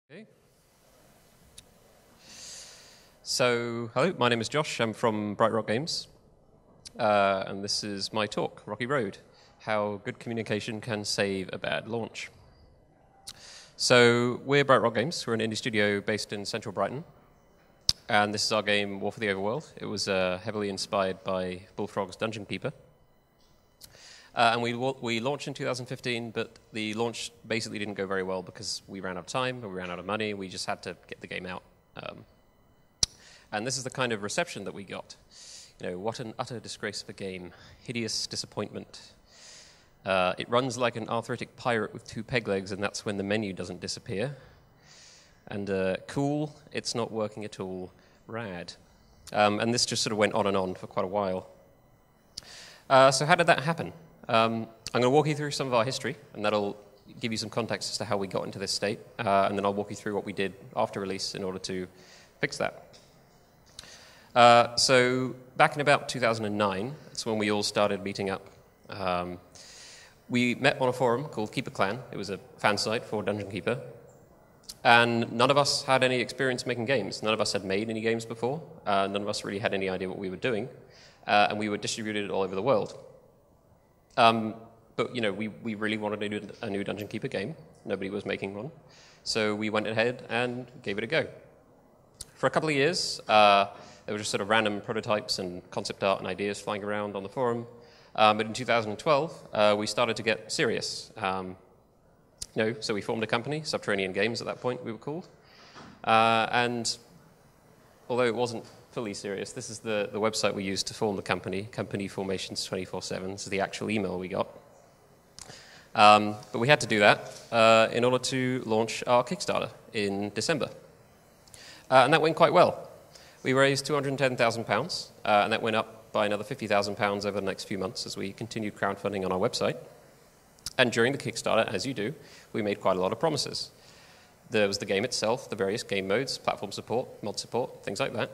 Okay. So, hello, my name is Josh. I'm from Brightrock Games. And this is my talk, Rocky Road, how good communication can save a bad launch. So, we're Brightrock Games. We're an indie studio based in central Brighton. And this is our game, War for the Overworld. It was heavily inspired by Bullfrog's Dungeon Keeper. And we launched in 2015, but the launch basically didn't go very well because we ran out of time, and we ran out of money. We just had to get the game out. And this is the kind of reception that we got. You know, what an utter disgrace of a game. Hideous disappointment. It runs like an arthritic pirate with 2 peg legs, and that's when the menu doesn't disappear. And cool, it's not working at all. Rad. And this just sort of went on and on for quite a while. So how did that happen? I'm going to walk you through some of our history, and that'll give you some context as to how we got into this state, and then I'll walk you through what we did after release in order to fix that. So back in about 2009, that's when we all started meeting up. We met on a forum called Keeper Clan. It was a fan site for Dungeon Keeper, and none of us had any experience making games. None of us had made any games before. None of us really had any idea what we were doing, and we were distributed all over the world. But, you know, we really wanted to do a new Dungeon Keeper game. Nobody was making one. So we went ahead and gave it a go. For a couple of years, there were just sort of random prototypes and concept art and ideas flying around on the forum. But in 2012, we started to get serious. So we formed a company, Subterranean Games at that point, we were called. And although it wasn't fully serious, this is the website we used to form the company Formations 24/7. This is the actual email we got. But we had to do that in order to launch our Kickstarter in December. And that went quite well. We raised £210,000, and that went up by another £50,000 over the next few months as we continued crowdfunding on our website. And during the Kickstarter, as you do, we made quite a lot of promises. There was the game itself, the various game modes, platform support, mod support, things like that.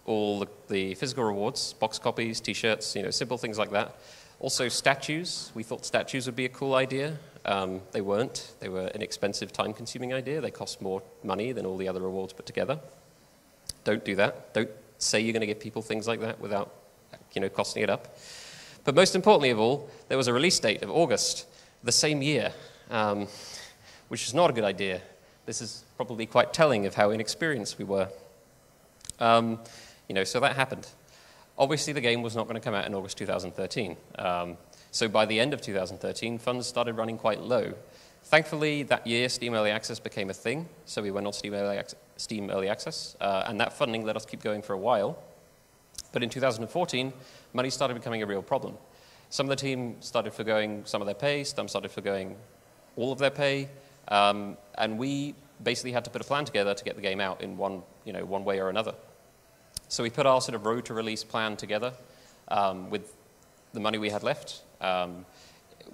All the physical rewards, box copies, T-shirts, simple things like that. Also statues. We thought statues would be a cool idea. They weren't. They were an expensive, time-consuming idea. They cost more money than all the other rewards put together. Don't do that. Don't say you're going to give people things like that without, costing it up. But most importantly of all, there was a release date of August the same year, which is not a good idea. This is probably quite telling of how inexperienced we were. So that happened. Obviously, the game was not going to come out in August 2013. So by the end of 2013, funds started running quite low. Thankfully, that year, Steam Early Access became a thing, so we went on Steam Early Access, and that funding let us keep going for a while. But in 2014, money started becoming a real problem. Some of the team started forgoing some of their pay, some started forgoing all of their pay, and we basically had to put a plan together to get the game out in one way or another. So we put our sort of road to release plan together with the money we had left.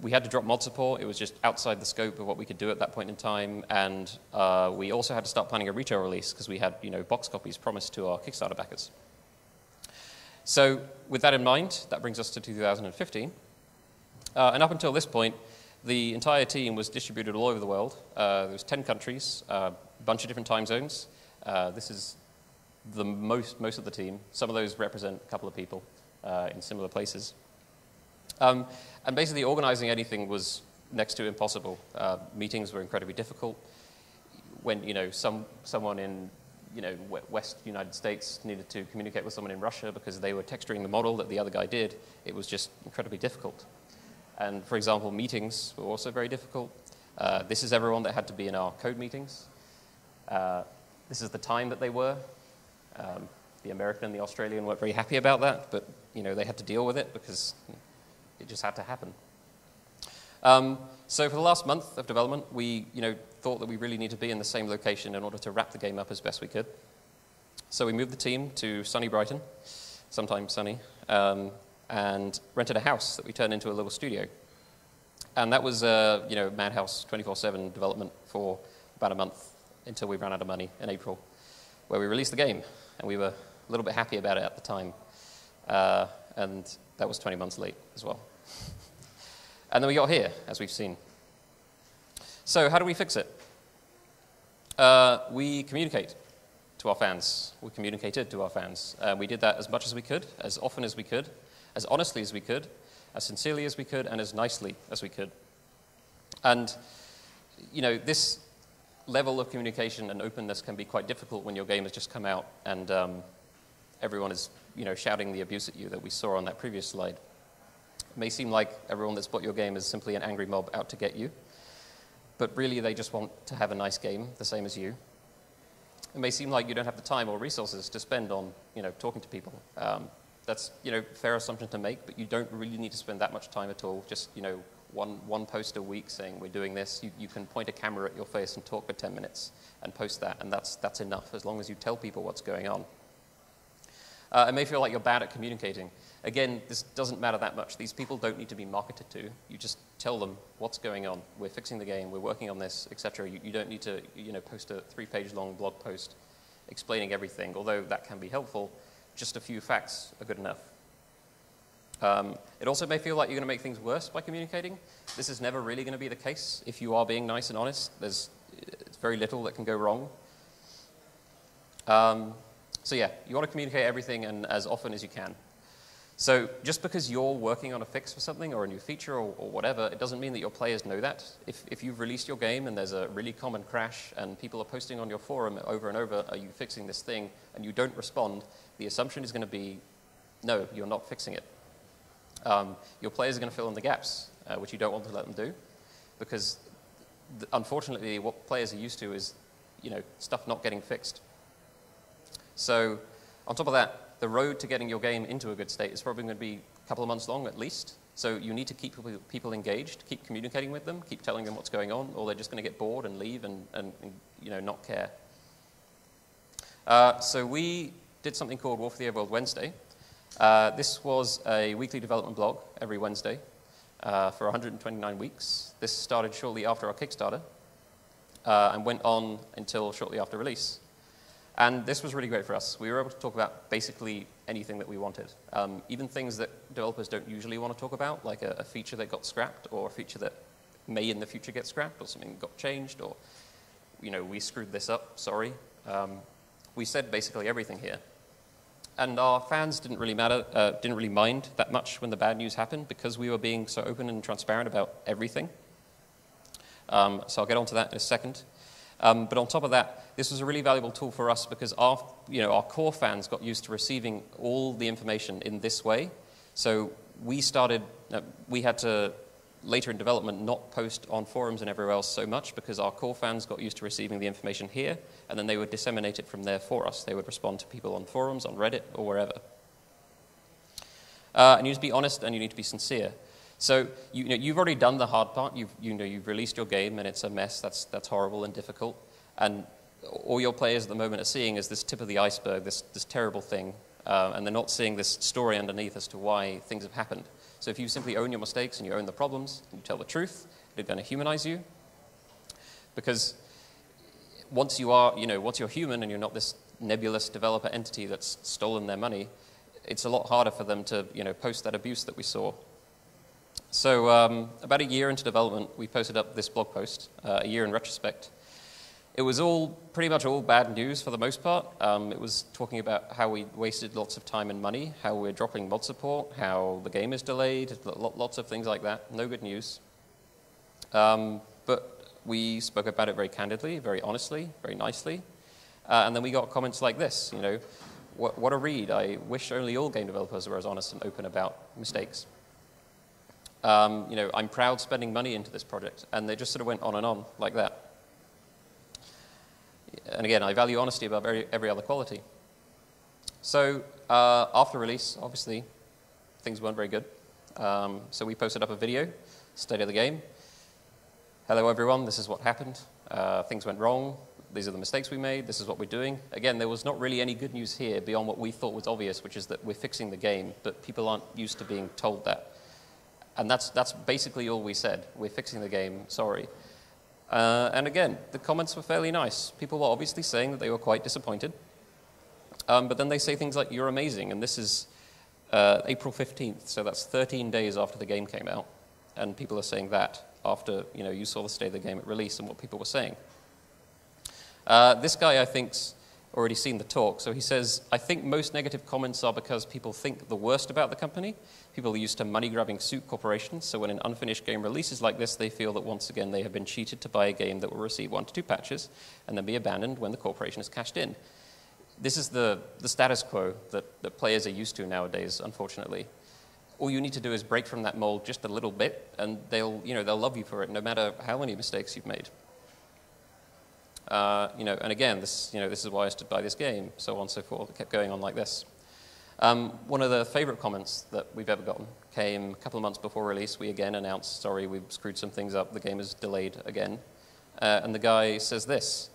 We had to drop mod support. It was just outside the scope of what we could do at that point in time. And we also had to start planning a retail release because we had box copies promised to our Kickstarter backers. So with that in mind, that brings us to 2015. And up until this point, the entire team was distributed all over the world. There was 10 countries, a bunch of different time zones. This is the most of the team. Some of those represent a couple of people in similar places. And basically organizing anything was next to impossible. Meetings were incredibly difficult. When someone in West United States needed to communicate with someone in Russia because they were texturing the model that the other guy did, it was just incredibly difficult. And for example, meetings were also very difficult. This is everyone that had to be in our code meetings. This is the time that they were. The American and the Australian weren't very happy about that, but they had to deal with it because it just had to happen. So for the last month of development, we thought that we really need to be in the same location in order to wrap the game up as best we could. So we moved the team to sunny Brighton, sometimes sunny, and rented a house that we turned into a little studio. And that was Madhouse 24/7 development for about a month until we ran out of money in April, where we released the game, and we were a little bit happy about it at the time. And that was 20 months late as well. And then we got here, as we've seen. So how do we fix it? We communicate to our fans. We communicated to our fans. We did that as much as we could, as often as we could, as honestly as we could, as sincerely as we could, and as nicely as we could. And, you know, this level of communication and openness can be quite difficult when your game has just come out and everyone is, you know, shouting the abuse at you that we saw on that previous slide. It may seem like everyone that's bought your game is simply an angry mob out to get you, but really they just want to have a nice game, the same as you. It may seem like you don't have the time or resources to spend on, you know, talking to people. That's, you know, fair assumption to make, but you don't really need to spend that much time at all. Just, you know, one post a week saying we're doing this. You can point a camera at your face and talk for 10 minutes and post that, and that's enough as long as you tell people what's going on. It may feel like you're bad at communicating. Again, this doesn't matter that much. These people don't need to be marketed to. You just tell them what's going on. We're fixing the game. We're working on this, etc. You don't need to, you know, post a 3-page long blog post explaining everything. Although that can be helpful, just a few facts are good enough. It also may feel like you're going to make things worse by communicating. This is never really going to be the case. If you are being nice and honest, there's very little that can go wrong. So yeah, you want to communicate everything and as often as you can. So just because you're working on a fix for something or a new feature or whatever, it doesn't mean that your players know that. If you've released your game and there's a really common crash and people are posting on your forum over and over, are you fixing this thing, and you don't respond, the assumption is going to be, no, you're not fixing it. Your players are going to fill in the gaps, which you don't want to let them do, because unfortunately what players are used to is, you know, stuff not getting fixed. So on top of that, the road to getting your game into a good state is probably going to be a couple of months long at least. So you need to keep people engaged, keep communicating with them, keep telling them what's going on, or they're just going to get bored and leave and you know, not care. So we did something called War for the Overworld Wednesday. This was a weekly development blog every Wednesday for 129 weeks. This started shortly after our Kickstarter and went on until shortly after release. And this was really great for us. We were able to talk about basically anything that we wanted, even things that developers don't usually want to talk about, like a feature that got scrapped, or a feature that may in the future get scrapped, or something got changed, or, you know, we screwed this up, sorry. We said basically everything here. And our fans didn't really mind that much when the bad news happened, because we were being so open and transparent about everything. So I'll get onto that in a second. But on top of that, this was a really valuable tool for us because our core fans got used to receiving all the information in this way. So we had to, later in development, not post on forums and everywhere else so much because our core fans got used to receiving the information here, and then they would disseminate it from there for us. They would respond to people on forums, on Reddit, or wherever. And you need to be honest and you need to be sincere. So you've already done the hard part. You've released your game and it's a mess. That's horrible and difficult. And all your players at the moment are seeing is this tip of the iceberg, this terrible thing, and they're not seeing this story underneath as to why things have happened. So if you simply own your mistakes and you own the problems, and you tell the truth, they're going to humanize you. Because once you're human and you're not this nebulous developer entity that's stolen their money, it's a lot harder for them to post that abuse that we saw. So about a year into development, we posted up this blog post, a year in retrospect. It was pretty much all bad news for the most part. It was talking about how we wasted lots of time and money, how we're dropping mod support, how the game is delayed, lots of things like that. No good news. But we spoke about it very candidly, very honestly, very nicely. And then we got comments like this, what a read. I wish only all game developers were as honest and open about mistakes. I'm proud spending money into this project, and they just sort of went on and on like that. And again, I value honesty above every other quality. So after release, obviously, things weren't very good. So we posted up a video, state of the game. Hello everyone, this is what happened. Things went wrong. These are the mistakes we made. This is what we're doing. Again, there was not really any good news here beyond what we thought was obvious, which is that we're fixing the game, but people aren't used to being told that. And that's basically all we said. We're fixing the game, sorry. And again, the comments were fairly nice. People were obviously saying that they were quite disappointed. But then they say things like, you're amazing. And this is April 15th, so that's 13 days after the game came out. And people are saying that after you saw the state of the game at release and what people were saying. This guy, I think's already seen the talk. So he says, I think most negative comments are because people think the worst about the company. People are used to money-grabbing suit corporations, so when an unfinished game releases like this, they feel that once again they have been cheated to buy a game that will receive 1 to 2 patches and then be abandoned when the corporation is cashed in. This is the status quo that players are used to nowadays, unfortunately. All you need to do is break from that mold just a little bit, and they'll love you for it, no matter how many mistakes you've made. And again, this is why I stood by this game, so on and so forth. It kept going on like this. One of the favorite comments that we've ever gotten came a couple of months before release. We again announced, sorry, we've screwed some things up. The game is delayed again. And the guy says this,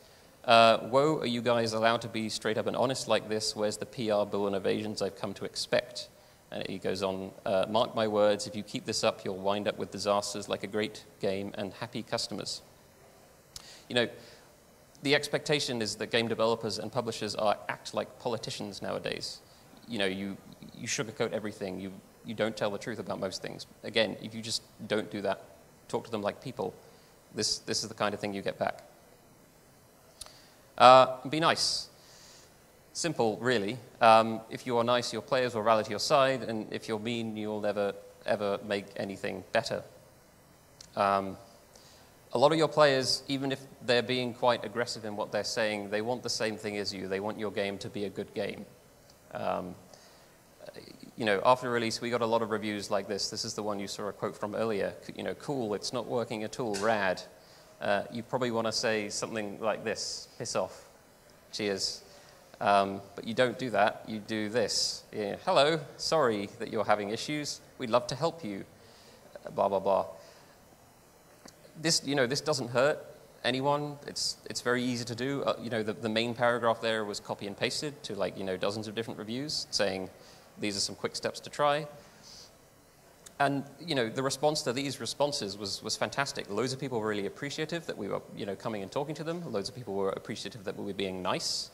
whoa, are you guys allowed to be straight up and honest like this? Where's the PR bull and evasions I've come to expect? And he goes on, mark my words, if you keep this up, you'll wind up with disasters like a great game and happy customers. The expectation is that game developers and publishers act like politicians nowadays. You sugarcoat everything. You don't tell the truth about most things. Again, if you just don't do that, talk to them like people, this is the kind of thing you get back. Be nice. Simple, really. If you are nice, your players will rally to your side, and if you're mean, you'll never, ever make anything better. A lot of your players, even if they're being quite aggressive in what they're saying, they want the same thing as you. They want your game to be a good game. After release, we got a lot of reviews like this. This is the one you saw a quote from earlier. Cool, it's not working at all, rad. You probably want to say something like this, piss off, cheers. But you don't do that, you do this. Yeah, hello, sorry that you're having issues. We'd love to help you, blah, blah, blah. This doesn't hurt anyone. It's very easy to do. The main paragraph there was copy and pasted to dozens of different reviews saying these are some quick steps to try. And the response to these responses was fantastic. Loads of people were really appreciative that we were coming and talking to them. Loads of people were appreciative that we were being nice.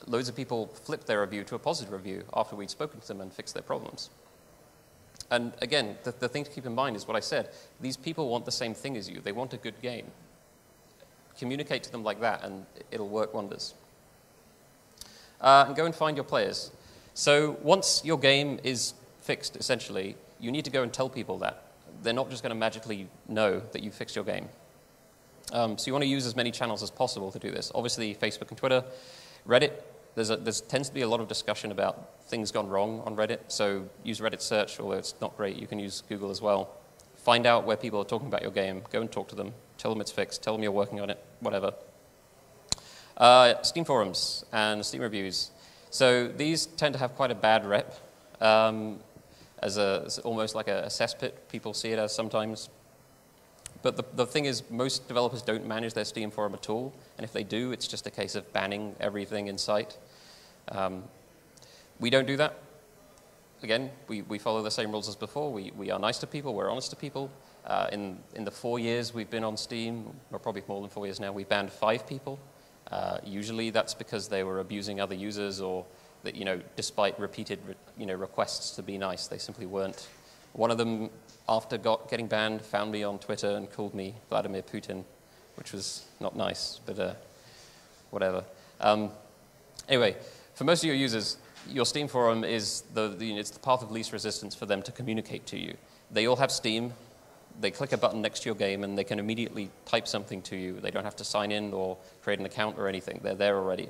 Loads of people flipped their review to a positive review after we'd spoken to them and fixed their problems. And again, the thing to keep in mind is what I said. These people want the same thing as you. They want a good game. Communicate to them like that, and it'll work wonders. And go and find your players. So once your game is fixed, essentially, you need to go and tell people that. They're not just going to magically know that you fixed your game. So you want to use as many channels as possible to do this. Obviously, Facebook and Twitter. Reddit, there tends to be a lot of discussion about things gone wrong on Reddit, so use Reddit search, although it's not great. You can use Google as well. Find out where people are talking about your game. Go and talk to them. Tell them it's fixed. Tell them you're working on it, whatever. Steam forums and Steam reviews. So these tend to have quite a bad rep as almost like a cesspit. People see it as sometimes. But the thing is, most developers don't manage their Steam forum at all, and if they do, it's just a case of banning everything in sight. We don't do that. Again, we follow the same rules as before. We are nice to people, we're honest to people. In the 4 years we've been on Steam, or probably more than 4 years now, we've banned 5 people. Usually that's because they were abusing other users, or that, despite repeated requests to be nice, they simply weren't. One of them, after getting banned, found me on Twitter and called me Vladimir Putin, which was not nice, but whatever. Anyway, for most of your users, your Steam forum is it's the path of least resistance for them to communicate to you. They all have Steam. They click a button next to your game, and they can immediately type something to you. They don't have to sign in or create an account or anything. They're there already.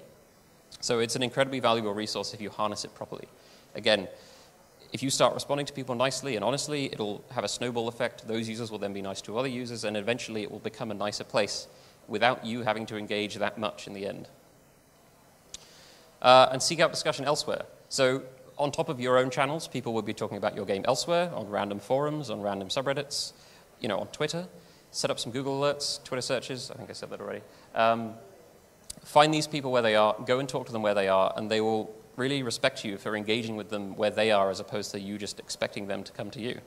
So it's an incredibly valuable resource if you harness it properly. Again, if you start responding to people nicely and honestly, it'll have a snowball effect. Those users will then be nice to other users, and eventually it will become a nicer place without you having to engage that much in the end. And seek out discussion elsewhere. So on top of your own channels, people will be talking about your game elsewhere, on random forums, on random subreddits, on Twitter. Set up some Google alerts, Twitter searches. I think I said that already. Find these people where they are, go and talk to them where they are, and they will really respect you for engaging with them where they are as opposed to you just expecting them to come to you.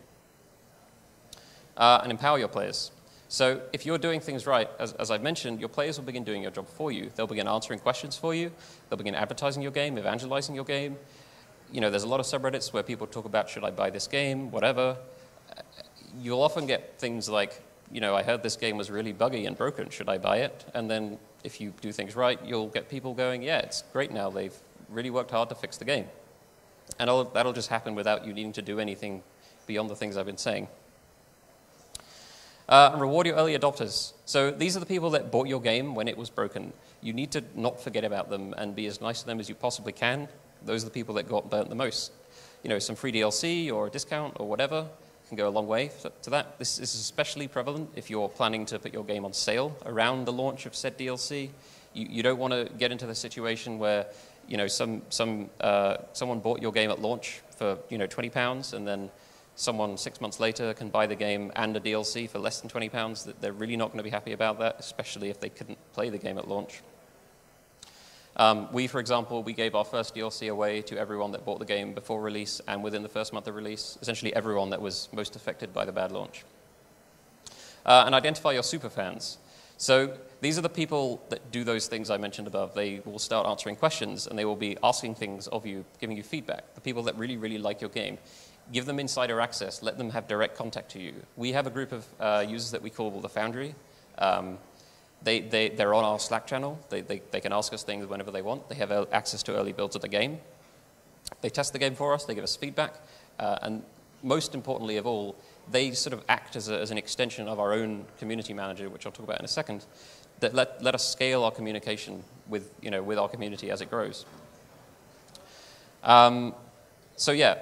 And empower your players. So if you're doing things right, as I've mentioned, your players will begin doing your job for you. They'll begin answering questions for you. They'll begin advertising your game, evangelizing your game. There's a lot of subreddits where people talk about, should I buy this game, whatever. You'll often get things like I heard this game was really buggy and broken. Should I buy it? And then if you do things right, you'll get people going, yeah, it's great now. They've really worked hard to fix the game. And that'll just happen without you needing to do anything beyond the things I've been saying. And reward your early adopters. So these are the people that bought your game when it was broken. You need to not forget about them and be as nice to them as you possibly can. Those are the people that got burnt the most. Some free DLC or a discount or whatever can go a long way to that. This is especially prevalent if you're planning to put your game on sale around the launch of said DLC. You don't want to get into the situation where someone bought your game at launch for £20, and then someone 6 months later can buy the game and a DLC for less than £20. They're really not going to be happy about that, especially if they couldn't play the game at launch. For example, we gave our first DLC away to everyone that bought the game before release and within the first month of release, essentially everyone that was most affected by the bad launch. And identify your superfans. So these are the people that do those things I mentioned above. They will start answering questions, and they will be asking things of you, giving you feedback. The people that really, really like your game. Give them insider access. Let them have direct contact to you. We have a group of users that we call the Foundry. They're on our Slack channel. They can ask us things whenever they want. They have access to early builds of the game. They test the game for us. They give us feedback. And most importantly of all, they sort of act as an extension of our own community manager, which I'll talk about in a second, that let us scale our communication with our community as it grows. So yeah,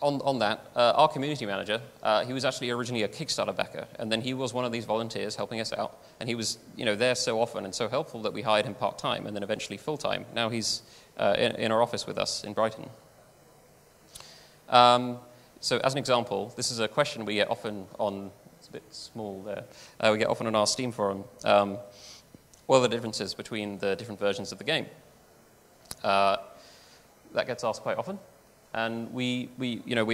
on that, our community manager, he was actually originally a Kickstarter backer, and then he was one of these volunteers helping us out, and he was there so often and so helpful that we hired him part-time and then eventually full-time. Now he's in our office with us in Brighton. So as an example, this is a question we get often on, it's a bit small there, we get often on our Steam forum. What are the differences between the different versions of the game? That gets asked quite often. And we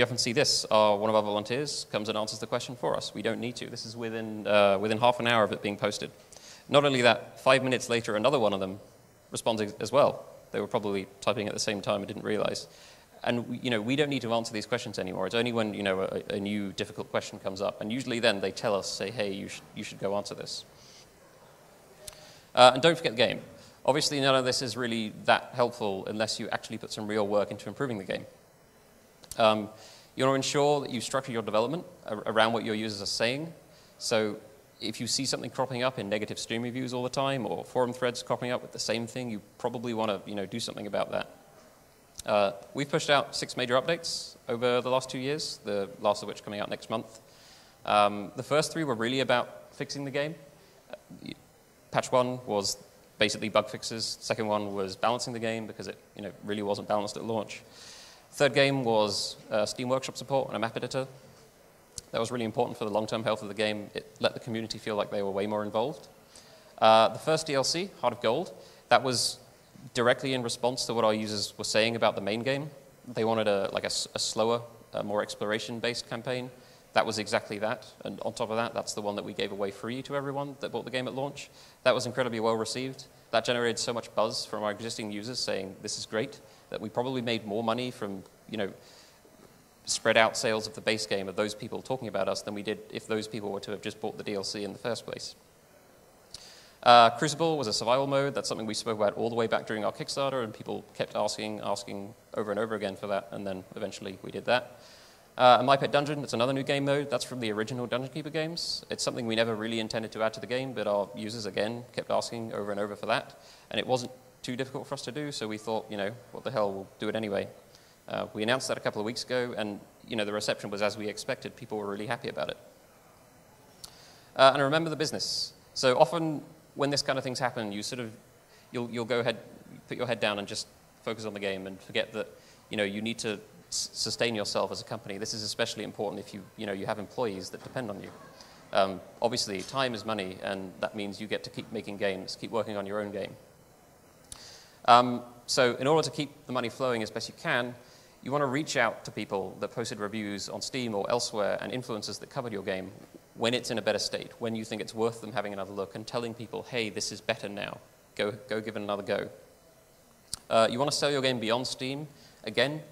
often see this. One of our volunteers comes and answers the question for us. We don't need to. This is within half an hour of it being posted. Not only that, 5 minutes later, another one of them responds as well. They were probably typing at the same time and didn't realize. And we don't need to answer these questions anymore. It's only when a new difficult question comes up, and usually then they tell us, say, hey, you should go answer this. And don't forget the game. Obviously, none of this is really that helpful unless you actually put some real work into improving the game. You want to ensure that you structure your development around what your users are saying. So if you see something cropping up in negative Steam reviews all the time, or forum threads cropping up with the same thing, you probably want to do something about that. We've pushed out 6 major updates over the last 2 years, the last of which coming out next month. The first 3 were really about fixing the game. Patch 1 was basically bug fixes. Second one was balancing the game because it really wasn't balanced at launch. Third game was Steam Workshop support and a map editor. That was really important for the long-term health of the game. It let the community feel like they were way more involved. The first DLC, Heart of Gold, that was directly in response to what our users were saying about the main game. They wanted a slower, more exploration-based campaign. That was exactly that. And on top of that, that's the one that we gave away free to everyone that bought the game at launch. That was incredibly well received. That generated so much buzz from our existing users saying, this is great, that we probably made more money from, spread out sales of the base game of those people talking about us than we did if those people were to have just bought the DLC in the first place. Crucible was a survival mode. That's something we spoke about all the way back during our Kickstarter, and people kept asking over and over again for that, and then eventually we did that. And My Pet Dungeon, that's another new game mode. That's from the original Dungeon Keeper games. It's something we never really intended to add to the game, but our users, again, kept asking over and over for that. And it wasn't too difficult for us to do, so we thought, what the hell, we'll do it anyway. We announced that a couple of weeks ago, and the reception was as we expected. People were really happy about it. And remember the business. So often when this kind of things happen, you'll go ahead, put your head down and just focus on the game and forget that you need to sustain yourself as a company. This is especially important if you have employees that depend on you. Obviously, time is money, and that means you get to keep making games, keep working on your own game. So in order to keep the money flowing as best you can, you want to reach out to people that posted reviews on Steam or elsewhere and influencers that covered your game when it's in a better state, when you think it's worth them having another look, and telling people, hey, this is better now. Go give it another go. You want to sell your game beyond Steam. Again,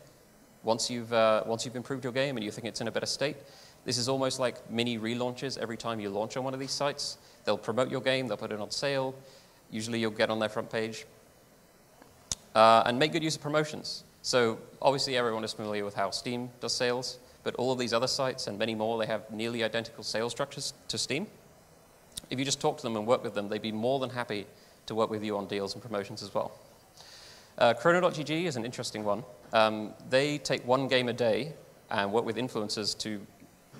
once you've improved your game and you think it's in a better state, This is almost like mini relaunches every time you launch on one of these sites. They'll promote your game, they'll put it on sale. Usually you'll get on their front page. And make good use of promotions. So obviously everyone is familiar with how Steam does sales, but all of these other sites and many more, they have nearly identical sales structures to Steam. If you just talk to them and work with them, they'd be more than happy to work with you on deals and promotions as well. Chrono.gg is an interesting one. They take one game a day and work with influencers to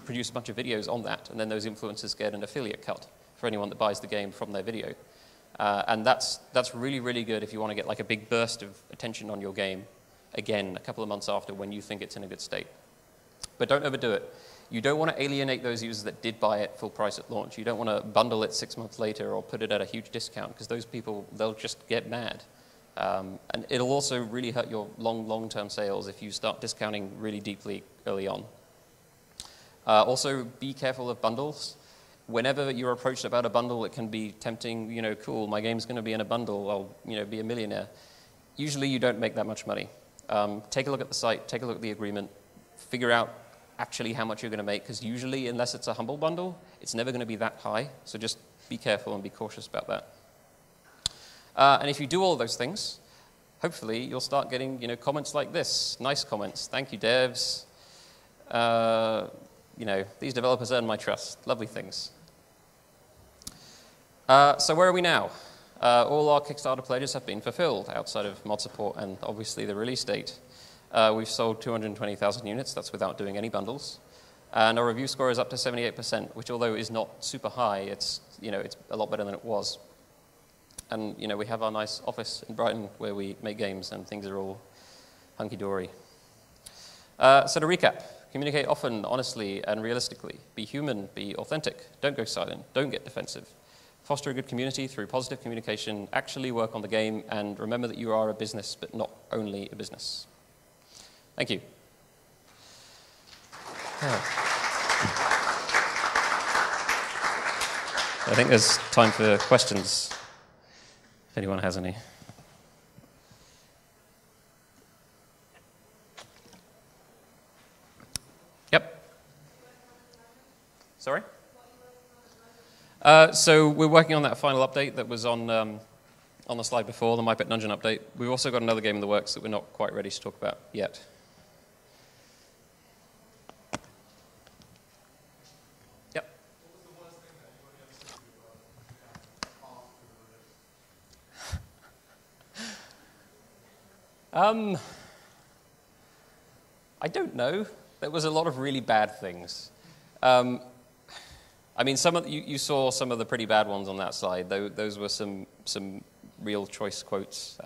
produce a bunch of videos on that, and then those influencers get an affiliate cut for anyone that buys the game from their video. And that's really, really good if you want to get like a big burst of attention on your game, again, a couple of months after when you think it's in a good state. But don't overdo it. You don't want to alienate those users that did buy it full price at launch. You don't want to bundle it 6 months later or put it at a huge discount, because those people, they'll just get mad. And it'll also really hurt your long-term sales if you start discounting really deeply early on. Also, be careful of bundles. Whenever you're approached about a bundle, it can be tempting, you know, cool, my game's going to be in a bundle, I'll, you know, be a millionaire. Usually you don't make that much money. Take a look at the site, take a look at the agreement, figure out actually how much you're going to make, because usually, unless it's a humble bundle, it's never going to be that high. So just be careful and be cautious about that. And if you do all of those things, hopefully you'll start getting, you know, comments like this. Nice comments. Thank you, devs. You know, these developers earn my trust. Lovely things. So where are we now? All our Kickstarter pledges have been fulfilled outside of mod support and obviously the release date. We've sold 220,000 units. That's without doing any bundles. And our review score is up to 78%, which although is not super high, it's, you know, it's a lot better than it was. And, you know, we have our nice office in Brighton where we make games and things are all hunky-dory. So to recap, communicate often, honestly, and realistically. Be human, be authentic. Don't go silent. Don't get defensive. Foster a good community through positive communication. Actually work on the game, and remember that you are a business, but not only a business. Thank you. I think there's time for questions, if anyone has any. Yep. Sorry? So we're working on that final update that was on the slide before, the My Pet Dungeon update. We've also got another game in the works that we're not quite ready to talk about yet. Yep. I don't know. There was a lot of really bad things. I mean, you saw some of the pretty bad ones on that slide. Those were some real choice quotes.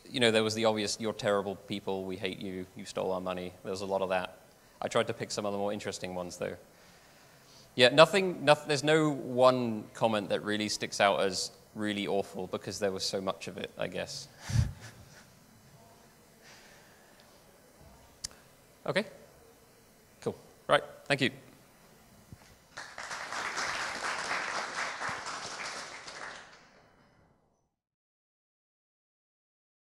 You know, there was the obvious, you're terrible people, we hate you, you stole our money. There was a lot of that. I tried to pick some of the more interesting ones, though. Yeah, there's no one comment that really sticks out as really awful, because there was so much of it, I guess. Okay. Cool. Right. Thank you.